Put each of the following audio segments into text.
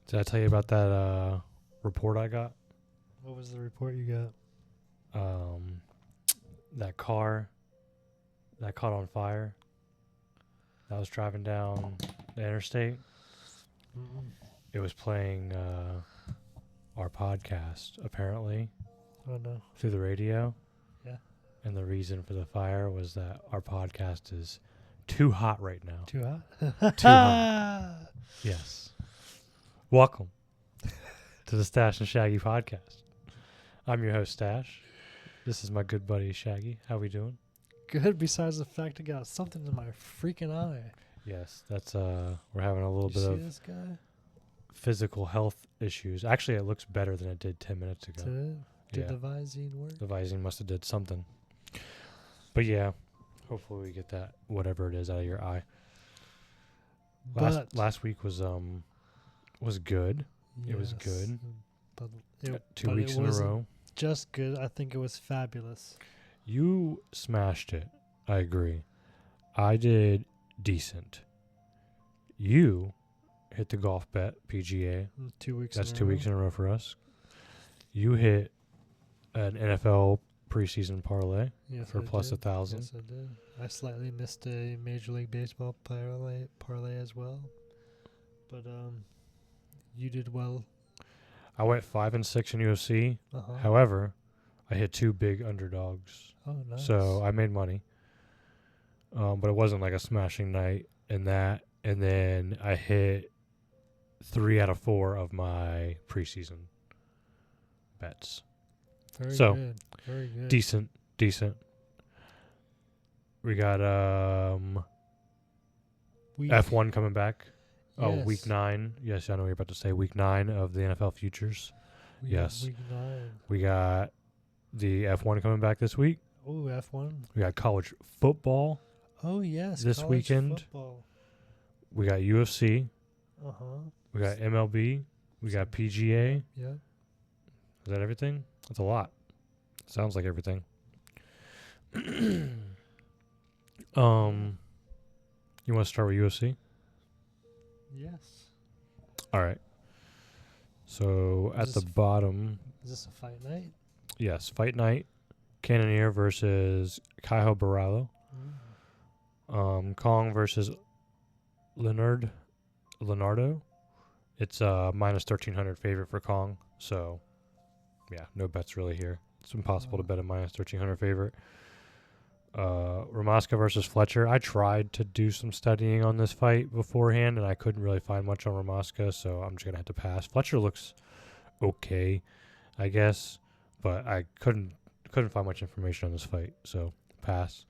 Did I tell you about that report I got? What was the report you got? That car that caught on fire that was driving down the interstate. Mm-mm. It was playing our podcast, apparently, Oh, no. through the radio. Yeah. And the reason for the fire was that our podcast is too hot right now. Too hot? Too hot. Yes. Welcome to the Stash and Shaggy podcast. I'm your host, Stash. This is my good buddy, Shaggy. How we doing? Good, besides the fact I got something in my freaking eye. Yes, that's we're having a little You bit see of this guy? physical health issues. Actually, it looks better than it did 10 minutes ago. Did Yeah. the Visine work? The Visine must have did something. But yeah, hopefully we get that whatever it is out of your eye. Last week was good. It was good. But 2 weeks in a row. Just good. I think it was fabulous. You smashed it. I agree. I did decent. You hit the golf bet, PGA. 2 weeks That's in a 2 row. weeks in a row for us. You hit an NFL preseason parlay Yes, for I plus did. 1,000. Yes, I did. I slightly missed a Major League Baseball parlay as well. But you did well. I went 5 and 6 in UFC. Uh-huh. However, I hit 2 big underdogs. Oh, nice. So I made money. But it wasn't like a smashing night in that. And then I hit 3 out of 4 of my preseason bets. Very so, good. Very good. Decent. We got F1 coming back. Oh, Yes. week 9. Yes, I know what you're about to say. Week 9 of the NFL futures. We yes. got week 9. We got the F1 coming back this week. Oh, F1. We got college football. Oh, yes. This college weekend. Football. We got UFC. Uh-huh. We got MLB. We got PGA. Yeah. Is that everything? That's a lot. Sounds like everything. You want to start with UFC? Yes. All right. So Is at the this bottom, Is this a fight night? yes, fight night. Cannonier versus Kaiho Baralo. Kong versus Leonardo. It's minus 1,300 favorite for Kong. So, yeah, no bets really here. It's impossible to bet a minus 1,300 favorite. Ramaska versus Fletcher. I tried to do some studying on this fight beforehand, and I couldn't really find much on Ramaska, so I'm just going to have to pass. Fletcher looks okay, I guess, but I couldn't find much information on this fight, so pass.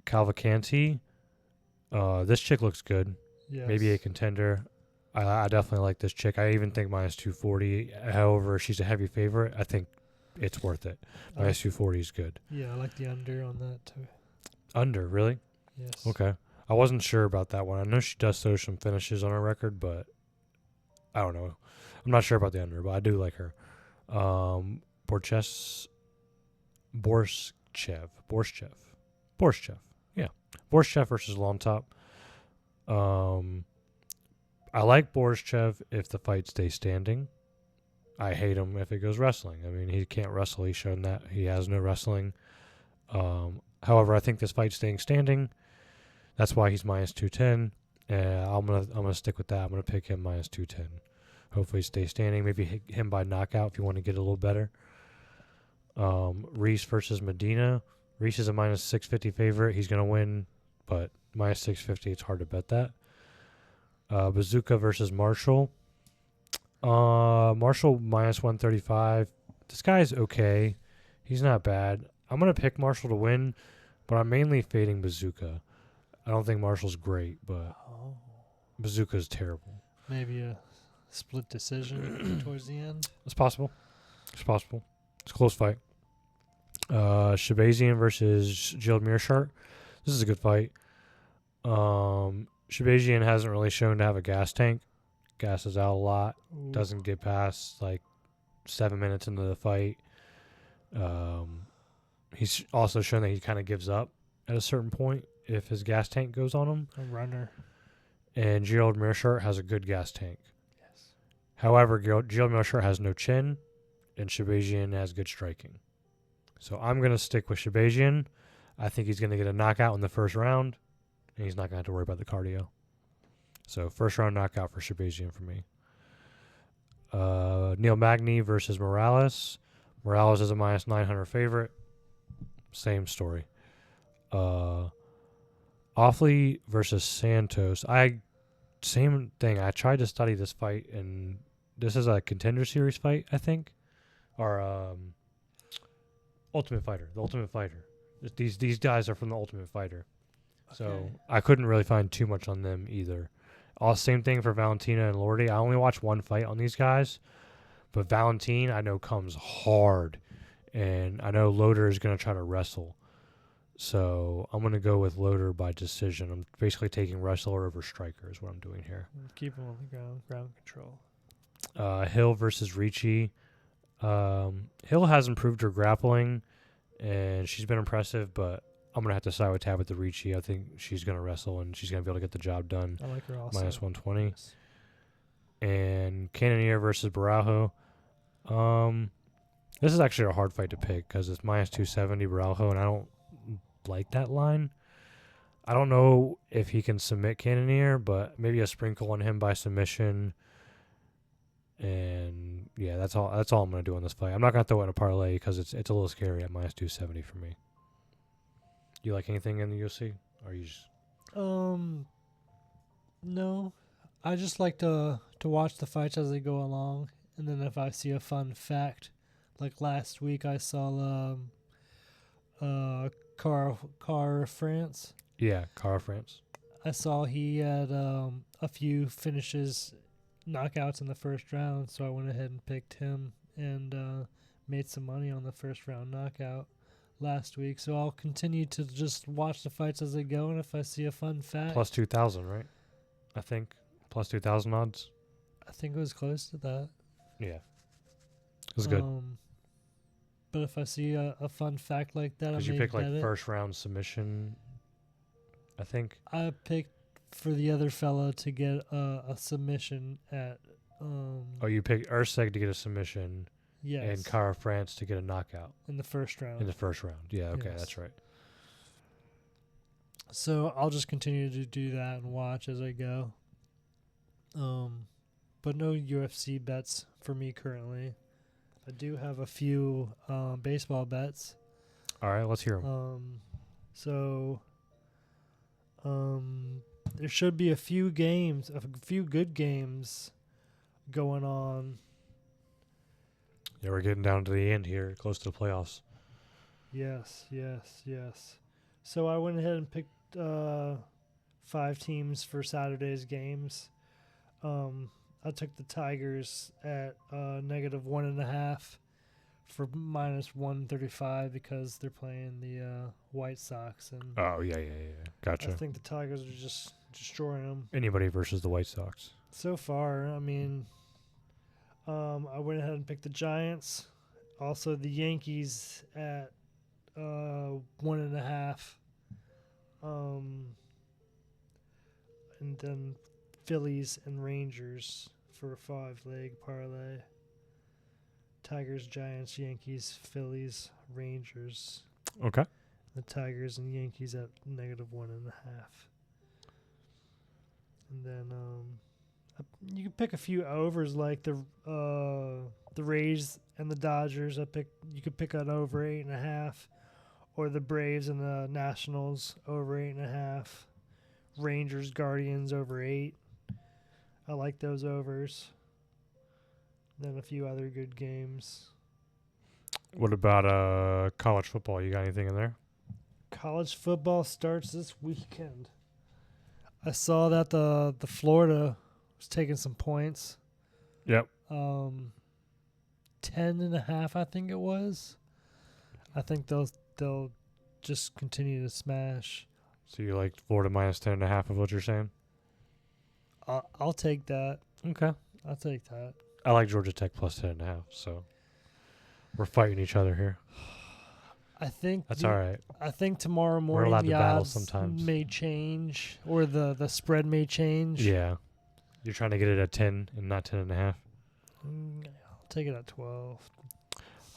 Cavalcanti. This chick looks good. Yes. Maybe a contender. I definitely like this chick. I even think minus 240. However, she's a heavy favorite. I think it's worth it. Minus 240 is good. Yeah, I like the under on that too. Under, really? Yes. Okay. I wasn't sure about that one. I know she does throw some finishes on her record, but I don't know. I'm not sure about the under, but I do like her. Borchev. Yeah. Borchev versus Long Top. I like Borchev if the fight stays standing. I hate him if it goes wrestling. I mean, he can't wrestle. He's shown that he has no wrestling. However, I think this fight's staying standing. That's why he's minus 210. I'm gonna stick with that. I'm gonna pick him minus 210. Hopefully, he stays standing. Maybe hit him by knockout if you want to get a little better. Reese versus Medina. Reese is a minus 650 favorite. He's gonna win, but minus 650, it's hard to bet that. Bazooka versus Marshall. Marshall minus 135. This guy's okay. He's not bad. I'm going to pick Marshall to win, but I'm mainly fading Bazooka. I don't think Marshall's great, but Bazooka's terrible. Maybe a split decision towards the end. It's possible. It's a close fight. Shabazian versus Jill Mearshart. This is a good fight. Shabazian hasn't really shown to have a gas tank. Gasses out a lot. Ooh. Doesn't get past like 7 minutes into the fight. He's also shown that he kind of gives up at a certain point if his gas tank goes on him. A runner. and Gerald Meerschaert has a good gas tank. Yes. However, Gerald Meerschaert has no chin, and Shabazian has good striking. So I'm going to stick with Shabazian. I think he's going to get a knockout in the first round, and he's not going to have to worry about the cardio. So first round knockout for Shabazian for me. Neil Magny versus Morales. Morales is a minus 900 favorite. Same story. Offley versus Santos. Same thing. I tried to study this fight, and this is a Contender Series fight, I think, or Ultimate Fighter. The Ultimate Fighter. These guys are from the Ultimate Fighter, so Okay. I couldn't really find too much on them either. Same thing for Valentina and Lordy. I only watched one fight on these guys, but Valentine I know comes hard, and I know Loader is going to try to wrestle. So I'm going to go with Loader by decision. I'm basically taking wrestler over striker is what I'm doing here. Keep him on the ground control. Hill versus Ricci. Hill has improved her grappling, and she's been impressive, but I'm going to have to side with Tabitha Ricci. I think she's going to wrestle, and she's going to be able to get the job done. I like her also. Minus 120. Yes. And Cannonier versus Barajo. This is actually a hard fight to pick because it's minus 270 Barajo, and I don't like that line. I don't know if he can submit Cannonier, but maybe a sprinkle on him by submission. And yeah, that's all I'm gonna do on this fight. I'm not gonna throw it in a parlay because it's a little scary at minus 270 for me. You like anything in the UFC? Or you just No. I just like to watch the fights as they go along, and then if I see a fun fact, like last week I saw Car France. Yeah, Cara France. I saw he had a few finishes, knockouts in the first round, so I went ahead and picked him and made some money on the first round knockout last week. So I'll continue to just watch the fights as they go, and if I see a fun fact, Plus 2,000, right? I think plus 2,000 odds. I think it was close to that. Yeah, it was good. But if I see a fun fact like that, I Because may you pick like bet it. first round submission, I think. I picked for the other fella to get a submission at. Oh, you picked Urseg to get a submission Yes. and Cara France to get a knockout In the first round. in the first round. Yeah, okay, Yes. that's right. So I'll just continue to do that and watch as I go. But no UFC bets for me currently. I do have a few baseball bets. All right, let's hear them. There should be a few good games going on. Yeah, we're getting down to the end here, close to the playoffs. Yes. So I went ahead and picked 5 teams for Saturday's games. I took the Tigers at -1.5 for -135 because they're playing the White Sox, and Oh, yeah. Gotcha. I think the Tigers are just destroying them Anybody versus the White Sox. so far. I mean, I went ahead and picked the Giants, also the Yankees at 1.5, and then Phillies and Rangers for a 5-leg parlay. Tigers, Giants, Yankees, Phillies, Rangers. Okay. The Tigers and Yankees at -1.5. And then you can pick a few overs like the Rays and the Dodgers. You could pick an over 8.5, or the Braves and the Nationals over 8.5. Rangers, Guardians over 8. I like those overs. Then a few other good games. What about college football? You got anything in there? College football starts this weekend. I saw that the Florida was taking some points. Yep. 10.5, I think it was. I think they'll just continue to smash. So you like Florida minus 10.5 of what you're saying? I'll take that. Okay. I'll take that. I like Georgia Tech plus 10.5, so we're fighting each other here. I think That's all right. I think tomorrow We're morning allowed the to battle odds sometimes. may change, or the spread may change. Yeah. You're trying to get it at 10 and not 10.5. I'll take it at 12.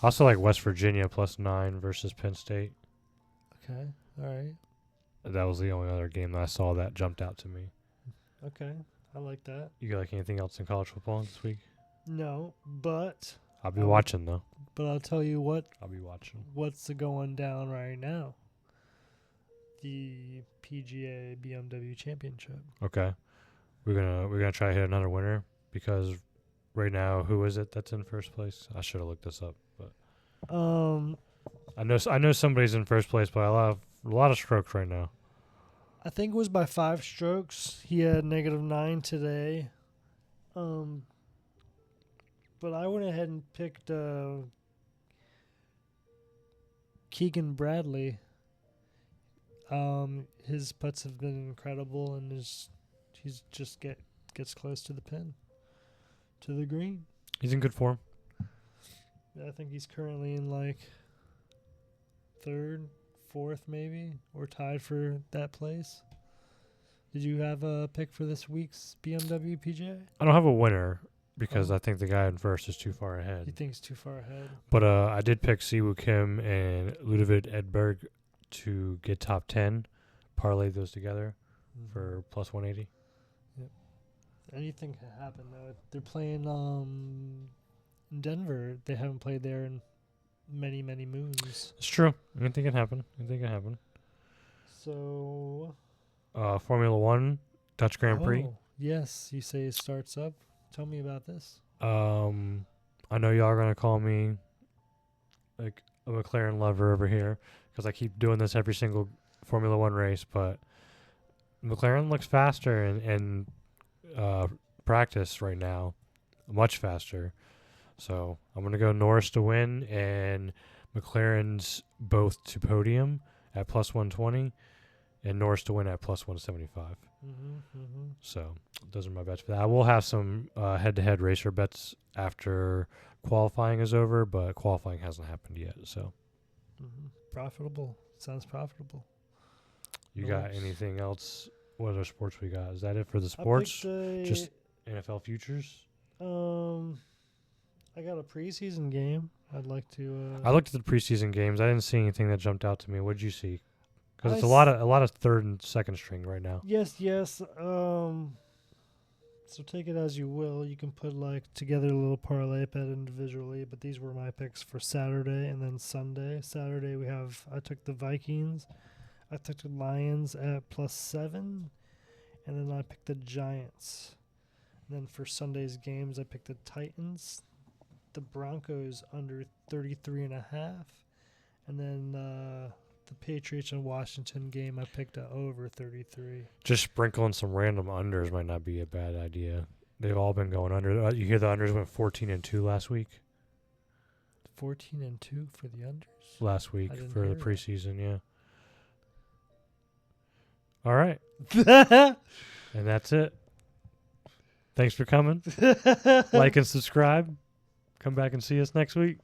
Also like West Virginia +9 versus Penn State. Okay. All right. That was the only other game that I saw that jumped out to me. Okay. I like that. You got like anything else in college football this week? No, but I'll be I would- watching though. but I'll tell you I'll be watching. what's going down right now. The PGA BMW Championship. Okay. We're gonna try to hit another winner because right now, who is it that's in first place? I should have looked this up, but I know somebody's in first place by a lot of strokes right now. I think it was by 5 strokes. He had -9 today. But I went ahead and picked Keegan Bradley. His putts have been incredible, and he's just gets close to the pin, to the green. He's in good form. I think he's currently in like 3rd, 4th maybe, or tied for that place. Did you have a pick for this week's BMW PGA? I don't have a winner because Oh. I think the guy in first is too far You ahead. think he's too far ahead? But I did pick Siwoo Kim and Ludovic Edberg to get top 10. Parlay those together for +180. Anything can happen though. They're playing in Denver. They haven't played there in many moons. It's true. Anything can happen. So Formula One, Dutch Grand Prix. Oh, yes, you say it starts up. Tell me about this. I know y'all are gonna call me like a McLaren lover over here because I keep doing this every single Formula One race, but McLaren looks faster in practice right now, much faster. So I'm gonna go Norris to win and McLaren's both to podium at +120 and Norris to win at +175. So those are my bets for that. I will have some head-to-head racer bets after qualifying is over, but qualifying hasn't happened yet. So Profitable. Sounds profitable. you got Nice. anything else? What other sports we got? Is that it for the I sports? picked Just NFL futures? I got a preseason game. I'd like to. I looked at the preseason games. I didn't see anything that jumped out to me. What did you see? Because I it's a lot of third and second string right now. Yes. So take it as you will. You can put like together a little parlay bet individually, but these were my picks for Saturday and then Sunday. Saturday I took the Vikings, I took the Lions at +7, and then I picked the Giants. And then for Sunday's games, I picked the Titans, the Broncos under 33.5, and then the Patriots and Washington game, I picked over 33. Just sprinkling some random unders might not be a bad idea. They've all been going under. You hear the unders went 14-2 last week? 14-2 for the unders. Last week I didn't for the hear that. preseason, yeah. All right. And that's it. Thanks for coming. Like and subscribe. Come back and see us next week.